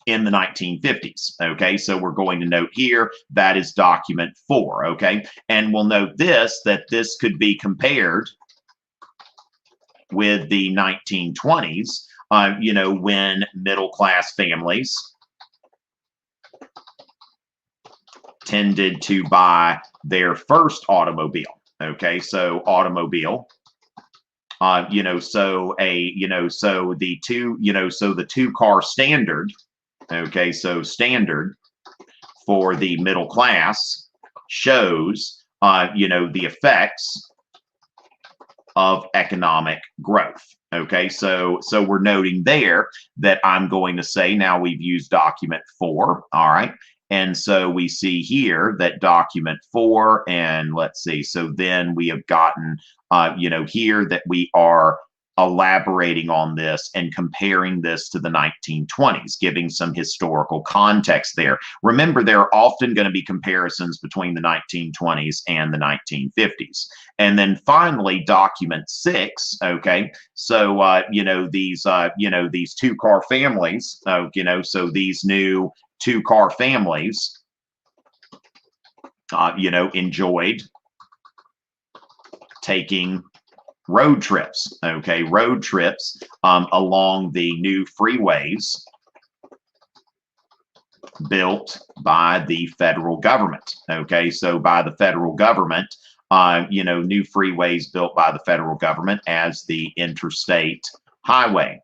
in the 1950s. Okay, so we're going to note here that is document 4. Okay, and we'll note this, that this could be compared with the 1920s, when middle class families tended to buy their first automobile. Okay, so automobile. So the two-car standard. Okay, so standard for the middle class shows, the effects of economic growth. Okay, so we're noting there that I'm going to say, now we've used document 4. All right, and so we see here that document 4, and let's see, so then we have gotten here that we are elaborating on this and comparing this to the 1920s, giving some historical context there. Remember, there are often going to be comparisons between the 1920s and the 1950s. And then finally, document 6, okay, so these two-car families, so these new two-car families enjoyed taking road trips, okay, road trips along the new freeways built by the federal government. Okay, so by the federal government, new freeways built by the federal government as the interstate highway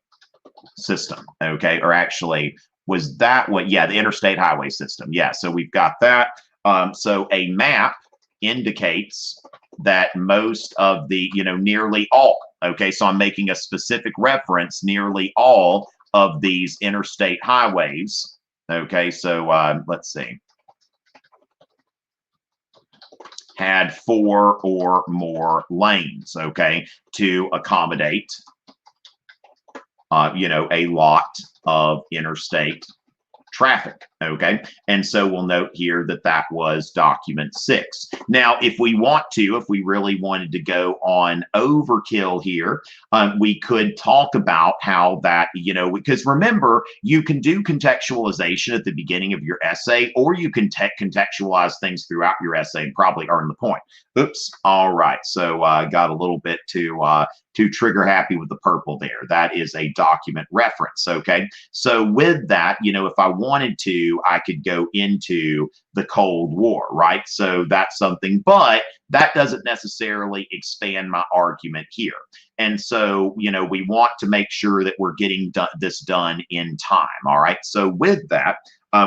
system. Okay, or actually, was that what? Yeah, the interstate highway system. Yeah, so we've got that. So a map indicates that most of the, nearly all, okay, so I'm making a specific reference, nearly all of these interstate highways, okay, so let's see, had 4 or more lanes, okay, to accommodate, a lot of interstate traffic. Okay. And so we'll note here that that was document 6. Now, if we really wanted to go on overkill here, we could talk about how that, because remember, you can do contextualization at the beginning of your essay, or you can contextualize things throughout your essay and probably earn the point. Oops. All right. So I got a little bit too trigger happy with the purple there. That is a document reference. Okay. So with that, if I wanted to, I could go into the Cold War, right? So that's something, but that doesn't necessarily expand my argument here. And so, we want to make sure that we're getting this done in time. All right. So with that,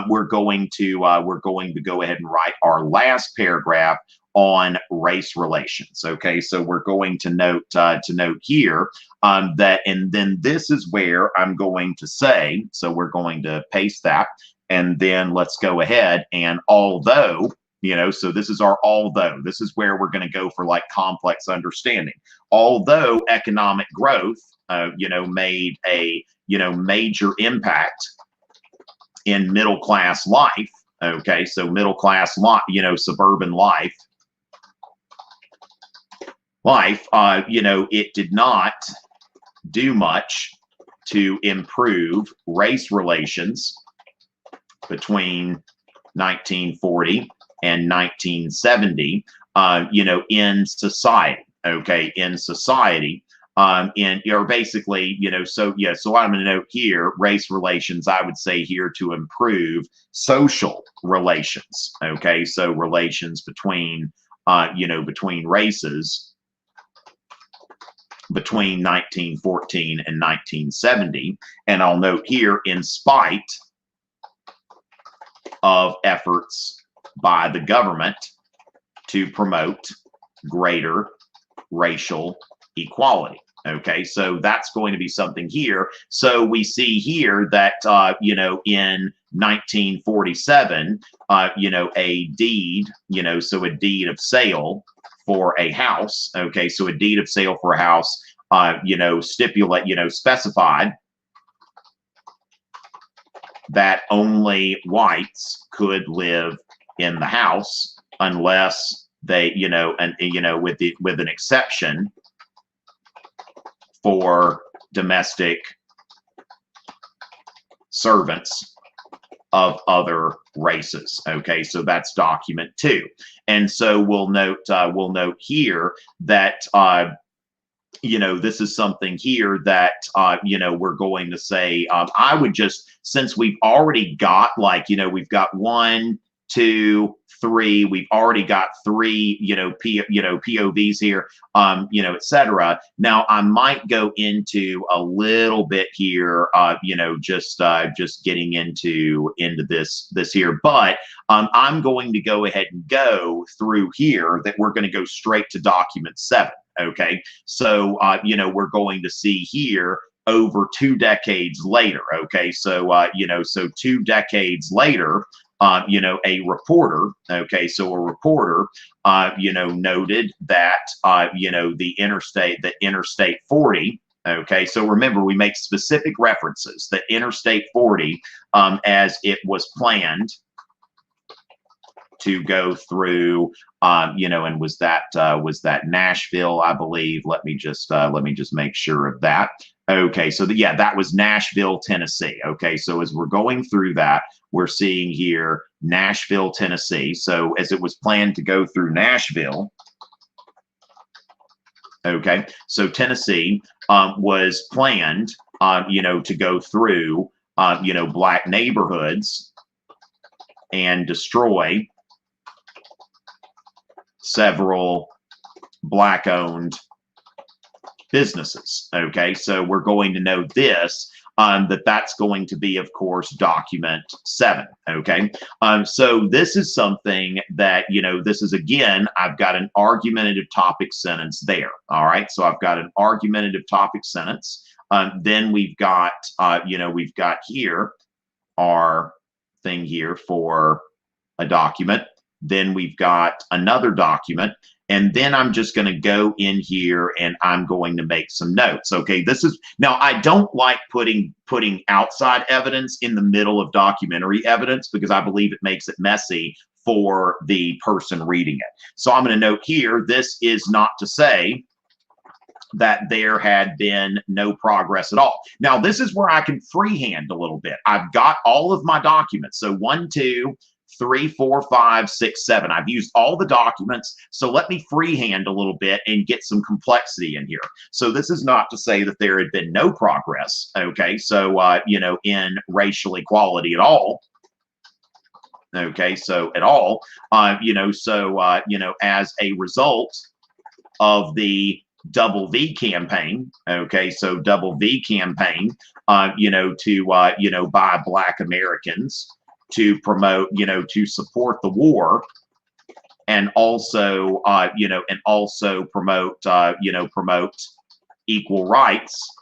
we're going to go ahead and write our last paragraph on race relations. Okay, so we're going to note here that, and then this is where I'm going to say, so we're going to paste that, and then let's go ahead and although, so this is our although. This is where we're going to go for like complex understanding. Although economic growth, made a major impact in middle class life. Okay, so middle class life, suburban life. It did not do much to improve race relations between 1940 and 1970, in society. Okay, in society, basically, so I'm going to note here, race relations, I would say here to improve social relations. Okay, so relations between, between races, between 1914 and 1970. And I'll note here, in spite of efforts by the government to promote greater racial equality. Okay, so that's going to be something here. So we see here that, in 1947, a deed, so a deed of sale for a house. Okay, so a deed of sale for a house, specified that only whites could live in the house unless they, with an exception for domestic servants of other races. Okay, so that's document 2. And so we'll note here that this is something here that we're going to say, I would just, since we've already got we've got 1, 2, 3, we've already got 3 POVs here, etc. Now I might go into a little bit here, just getting into this here, but I'm going to go ahead and go through here that we're going to go straight to document 7. Okay, so we're going to see here over 2 decades later. Okay, so so 2 decades later, a reporter, okay, so a reporter, noted that, the Interstate 40, okay, so remember, we make specific references that Interstate 40, as it was planned to go through, and was that Nashville, I believe. Let me just make sure of that. Okay, so that was Nashville, Tennessee. Okay, so as we're going through that, we're seeing here Nashville, Tennessee. So as it was planned to go through Nashville, okay, so Tennessee was planned, to go through, black neighborhoods and destroy several black-owned businesses. Okay, so we're going to know this, that's going to be, of course, document 7. Okay, so this is something that, this is, again, I've got an argumentative topic sentence there. All right, so I've got an argumentative topic sentence. Then we've got, we've got here our thing here for a document. Then we've got another document. And then I'm just going to go in here and I'm going to make some notes. Okay, this is now I don't like putting outside evidence in the middle of documentary evidence because I believe it makes it messy for the person reading it. So I'm going to note here, this is not to say that there had been no progress at all. Now, this is where I can freehand a little bit. I've got all of my documents. So 1, 2, 3, 4, 5, 6, 7. I've used all the documents. So let me freehand a little bit and get some complexity in here. So this is not to say that there had been no progress. Okay. So, in racial equality at all. Okay. So at all, as a result of the Double V campaign, okay, so Double V campaign, by Black Americans to promote, to support the war, and also, promote equal rights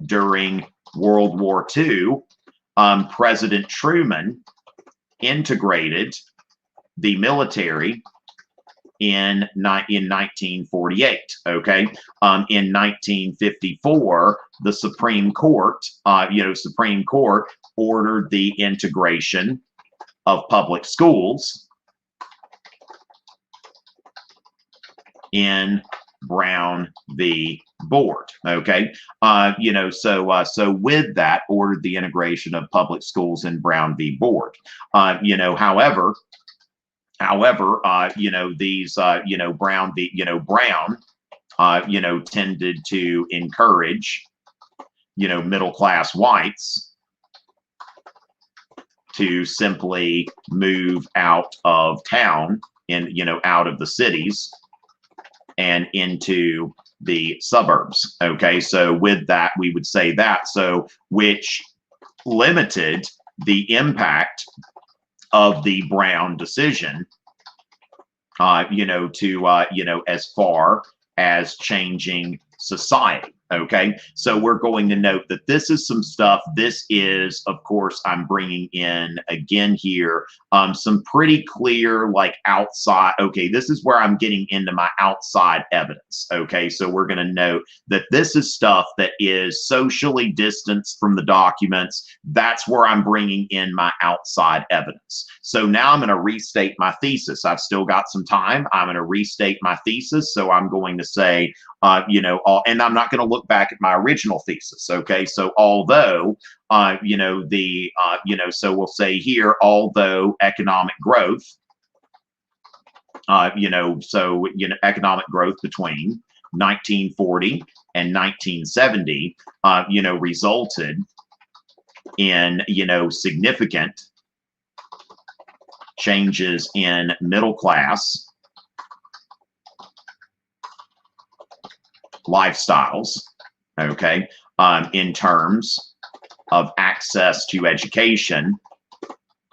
during World War II. President Truman integrated the military in 1948. Okay, in 1954, the Supreme Court, ordered the integration of public schools in Brown v. Board. Okay, so with that, ordered the integration of public schools in Brown v. Board. However, these, Brown tended to encourage, middle-class whites to simply move out of town out of the cities and into the suburbs. Okay, so with that, we would say that, so which limited the impact of the Brown decision, as far as changing society. Okay, so we're going to note that this is some stuff. This is, of course, I'm bringing in again here some pretty clear, like, outside. Okay, this is where I'm getting into my outside evidence. Okay, so we're going to note that this is stuff that is socially distanced from the documents. That's where I'm bringing in my outside evidence. So now I'm going to restate my thesis. I've still got some time. I'm going to restate my thesis. So I'm going to say, and I'm not going to look back at my original thesis. Okay, so although, so we'll say here, although economic growth, economic growth between 1940 and 1970, resulted in, significant changes in middle class lifestyles, okay, in terms of access to education,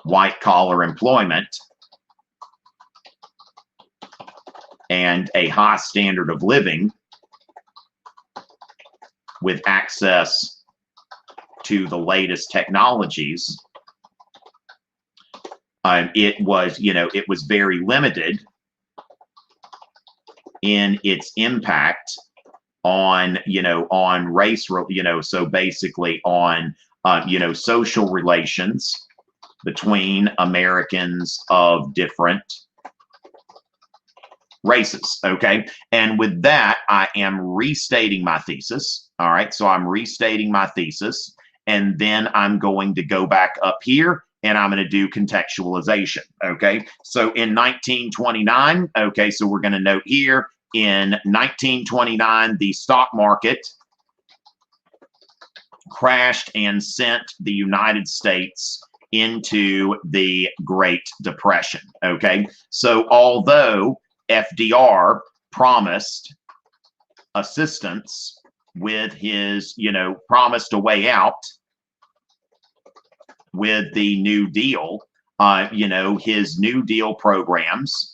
white collar employment, and a high standard of living with access to the latest technologies. It was very limited in its impact on, on race, so basically on, social relations between Americans of different races. Okay, and with that, I am restating my thesis. All right, so I'm restating my thesis, and then I'm going to go back up here and I'm going to do contextualization. Okay, so in 1929, okay, so we're going to note here, in 1929, the stock market crashed and sent the United States into the Great Depression. Okay, so although FDR promised assistance with his, promised a way out with the New Deal, his New Deal programs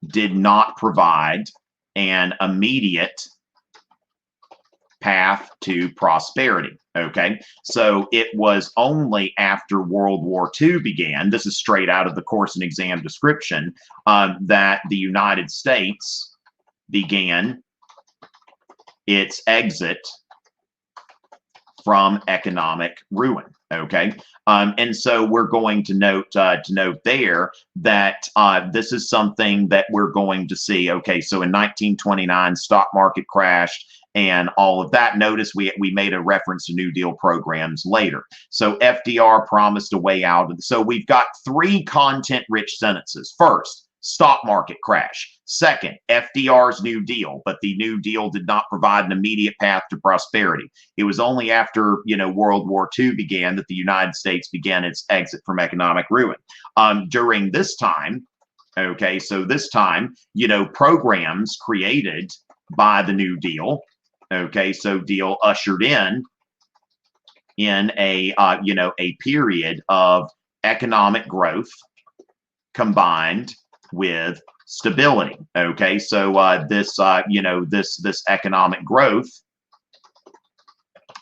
did not provide an immediate path to prosperity. Okay, so it was only after World War II began, this is straight out of the course and exam description, that the United States began its exit from economic ruin. Okay, and so we're going to note there that this is something that we're going to see. Okay, so in 1929, stock market crashed and all of that. Notice we made a reference to New Deal programs later. So FDR promised a way out. So we've got three content-rich sentences. First, stock market crash. Second, FDR's New Deal, but the New Deal did not provide an immediate path to prosperity. It was only after, World War II began that the United States began its exit from economic ruin. During this time, okay, so this time, programs created by the New Deal, okay, so deal ushered in a, a period of economic growth combined with stability. Okay, so this economic growth,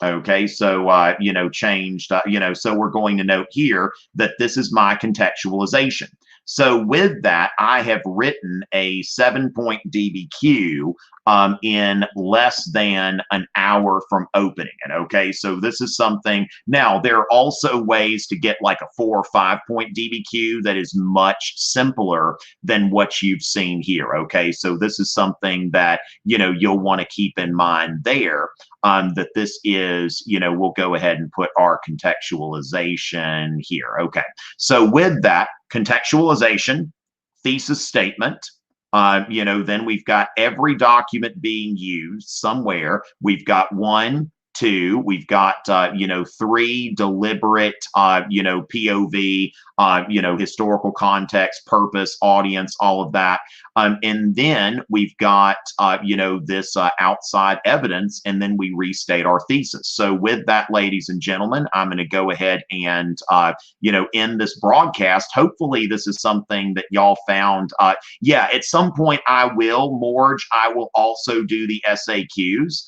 okay, so changed, so we're going to note here that this is my contextualization. So with that, I have written a 7-point DBQ in less than an hour from opening it. Okay, so this is something. Now, there are also ways to get like a 4 or 5-point DBQ that is much simpler than what you've seen here. Okay, so this is something that you'll want to keep in mind there. That this is, we'll go ahead and put our contextualization here. Okay, so with that contextualization, thesis statement, then we've got every document being used somewhere. We've got 1, 2, we've got, 3 deliberate, POV, historical context, purpose, audience, all of that. And then we've got, this outside evidence, and then we restate our thesis. So with that, ladies and gentlemen, I'm going to go ahead and, end this broadcast. Hopefully this is something that y'all found. Yeah, at some point I will also do the SAQs.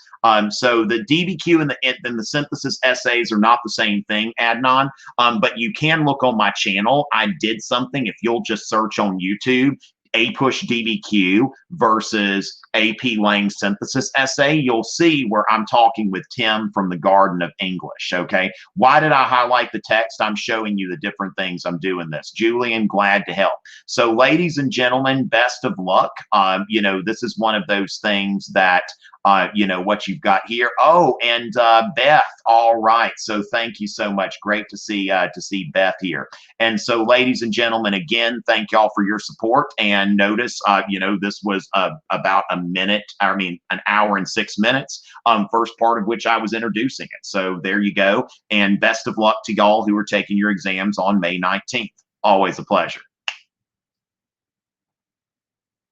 So the DBQ and the synthesis essays are not the same thing, Adnan, but you can look on my channel. I did something, if you'll just search on YouTube, APUSH DBQ versus AP Lang synthesis essay, you'll see where I'm talking with Tim from the Garden of English, okay? Why did I highlight the text? I'm showing you the different things I'm doing this. Julian, glad to help. So ladies and gentlemen, best of luck. This is one of those things that what you've got here. Oh, and Beth, all right. So thank you so much. Great to see Beth here. And so, ladies and gentlemen, again, thank y'all for your support. And notice, this was about an hour and 6 minutes. First part of which I was introducing it. So there you go. And best of luck to y'all who are taking your exams on May 19th. Always a pleasure.